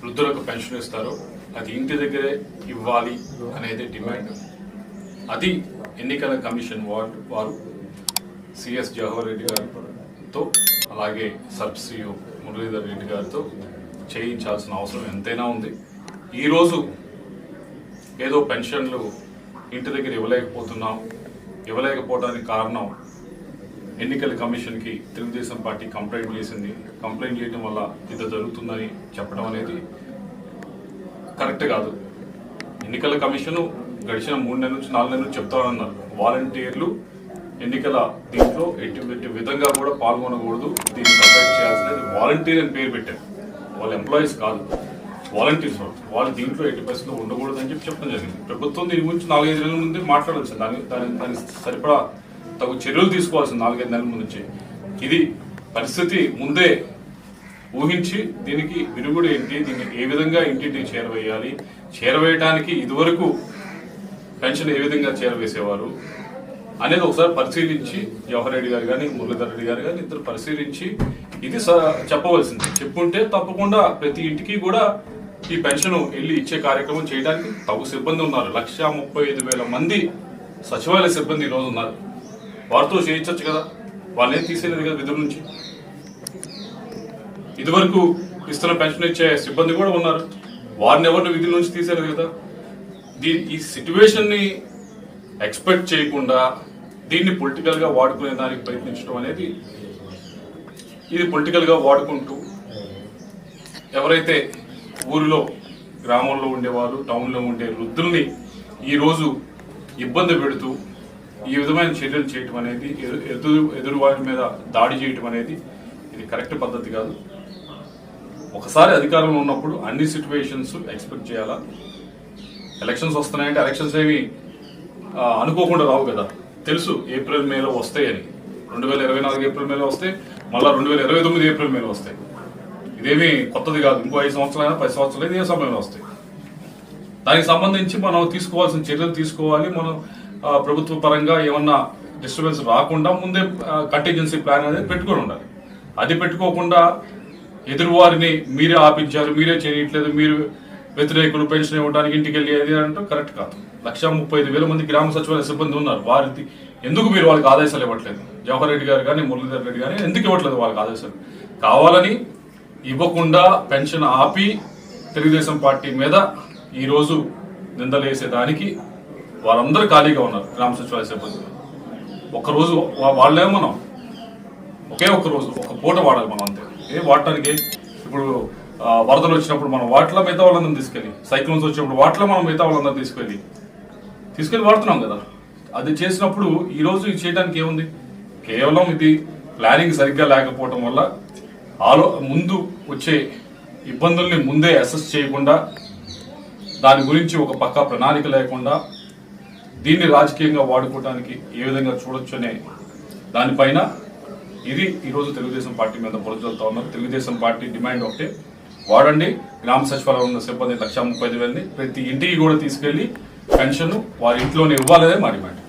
వృద్ధులకు పెన్షన్ ఇస్తారో అది ఇంటి దగ్గరే ఇవ్వాలి అనేది డిమాండ్. అది ఎన్నికల కమిషన్ వారు సిఎస్ జవహర్ రెడ్డి గారితో అలాగే సబ్ సిఇఓ మురళీధర్ రెడ్డి గారితో చేయించాల్సిన అవసరం ఎంతైనా ఉంది. ఈరోజు ఏదో పెన్షన్లు ఇంటి దగ్గర ఇవ్వలేకపోవడానికి కారణం ఎన్నికల కమిషన్కి తెలుగుదేశం పార్టీ కంప్లైంట్ చేసింది. కంప్లైంట్ చేయడం వల్ల ఇది జరుగుతుందని చెప్పడం అనేది కరెక్ట్ కాదు. ఎన్నికల కమిషన్ గడిచిన 3 నెలల నుంచి 4 నెలల నుంచి చెప్తామన్నారు. వాలంటీర్లు ఎన్నికల దీంట్లో ఎటువంటి విధంగా కూడా పాల్గొనకూడదు, దీన్ని సపరేట్ చేయాల్సినది వాలంటీర్ అని పేరు పెట్టారు. వాళ్ళ ఎంప్లాయీస్ కాదు, వాలంటీర్స్. వాళ్ళు దీంట్లో 80% ఉండకూడదు అని చెప్పడం జరిగింది. ప్రభుత్వం దీని గురించి 4-5 నెలల ముందే మాట్లాడాల్సింది. దాని సరిపడా తగు చర్యలు తీసుకోవాల్సింది 4-5 నెలల ముందు. ఇది పరిస్థితి ముందే ఊహించి దీనికి విరుగుడు ఏంటి, దీన్ని ఏ విధంగా ఇంటింటికి చేరవేయాలి, చేరవేయడానికి ఇదివరకు పెన్షన్ ఏ విధంగా చేరవేసేవారు అనేది ఒకసారి పరిశీలించి జవహర్ రెడ్డి గారు కానీ మురళీధర్ రెడ్డి గారు కానీ ఇద్దరు పరిశీలించి ఇది చెప్పవలసింది. చెప్పుంటే తప్పకుండా ప్రతి ఇంటికి కూడా ఈ పెన్షన్ వెళ్ళి ఇచ్చే కార్యక్రమం చేయడానికి తగు సిబ్బంది ఉన్నారు. 1,35,000 మంది సచివాలయ సిబ్బంది ఈరోజు ఉన్నారు. వారితో చేయించవచ్చు కదా, వాళ్ళేం తీసేయలేదు కదా విధుల నుంచి. ఇదివరకు ఇస్తున్న పెన్షన్ ఇచ్చే సిబ్బంది కూడా ఉన్నారు, వారిని ఎవరిని విధుల నుంచి తీసేయలేదు కదా. ఈ సిచ్యువేషన్ ని ఎక్స్పెక్ట్ చేయకుండా దీన్ని పొలిటికల్ గా వాడుకునే దానికి ప్రయత్నించడం అనేది, ఇది పొలిటికల్ గా వాడుకుంటూ ఎవరైతే ఊరిలో గ్రామంలో ఉండేవారు టౌన్లో ఉండే వృద్ధుల్ని ఈరోజు ఇబ్బంది పెడుతూ ఈ విధమైన చర్యలు చేయటం అనేది, ఎదురు వారి మీద దాడి చేయటం అనేది ఇది కరెక్ట్ పద్ధతి కాదు. ఒకసారి అధికారంలో ఉన్నప్పుడు అన్ని సిచ్యువేషన్స్ ఎక్స్పెక్ట్ చేయాలా. ఎలక్షన్స్ వస్తున్నాయంటే ఎలక్షన్స్ ఏమి అనుకోకుండా రావు కదా, తెలుసు ఏప్రిల్ మేలో వస్తాయని. 2024 ఏప్రిల్ మేలో వస్తాయి, మళ్ళీ 2029 ఏప్రిల్ మేలో వస్తాయి. ఇదేమీ కొత్తది కాదు. ఇంకో 5 సంవత్సరాలైనా 10 సంవత్సరాలు ఏ సమయంలో వస్తాయి. దానికి సంబంధించి మనం తీసుకోవాల్సిన చర్యలు తీసుకోవాలి. మనం ప్రభుత్వ పరంగా ఏమన్నా డిస్టర్బెన్స్ రాకుండా ముందే కంటింజెన్సీ ప్లాన్ అనేది పెట్టుకొని ఉండాలి. అది పెట్టుకోకుండా ఎదురువారిని మీరే ఆపించారు, మీరే చేయట్లేదు, మీరు వ్యతిరేకులు పెన్షన్ ఇవ్వడానికి ఇంటికి వెళ్ళి అది అంటే కరెక్ట్ కాదు. 1,35,000 మంది గ్రామ సచివాలయ సిబ్బంది ఉన్నారు. వారికి ఎందుకు మీరు వాళ్ళకి ఆదేశాలు ఇవ్వట్లేదు? జవహర్ రెడ్డి గారు కానీ మురళీధర్ రెడ్డి కానీ ఎందుకు ఇవ్వట్లేదు వాళ్ళకి ఆదేశాలు? కావాలని ఇవ్వకుండా పెన్షన్ ఆపి తెలుగుదేశం పార్టీ మీద ఈరోజు నిందలేసేదానికి వారందరూ ఖాళీగా ఉన్నారు. గ్రామ సచివాలయ సిబ్బంది ఒక్కరోజు వాళ్ళేమో మనం ఒక్క రోజు ఒక పూట వాడాలి మనం అంతే. వాడటానికి ఇప్పుడు వరదలు వచ్చినప్పుడు మనం వాటిలో మిగతా వాళ్ళందరం తీసుకెళ్ళి, సైక్లోన్స్ వచ్చినప్పుడు వాటిలో మనం మిగతా వాళ్ళందరం తీసుకెళ్ళి వాడుతున్నాం కదా. అది చేసినప్పుడు ఈరోజు ఇది చేయడానికి ఏముంది? కేవలం ఇది ప్లానింగ్ సరిగ్గా లేకపోవటం వల్ల ముందు వచ్చే ఇబ్బందుల్ని ముందే అసెస్ చేయకుండా, దాని గురించి ఒక పక్కా ప్రణాళిక లేకుండా దీన్ని రాజకీయంగా వాడుకోవడానికి ఏ విధంగా చూడొచ్చు అనే దానిపైన ఇది ఈరోజు తెలుగుదేశం పార్టీ మీద బురదలుతా ఉన్నారు. తెలుగుదేశం పార్టీ డిమాండ్ ఒకటే, వాడండి. గ్రామ సచివాలయం ఉన్న సిబ్బంది 1,35,000 ప్రతి ఇంటికి కూడా తీసుకెళ్లి పెన్షన్ వారి ఇంట్లోనే ఇవ్వాలనే మా డిమాండ్.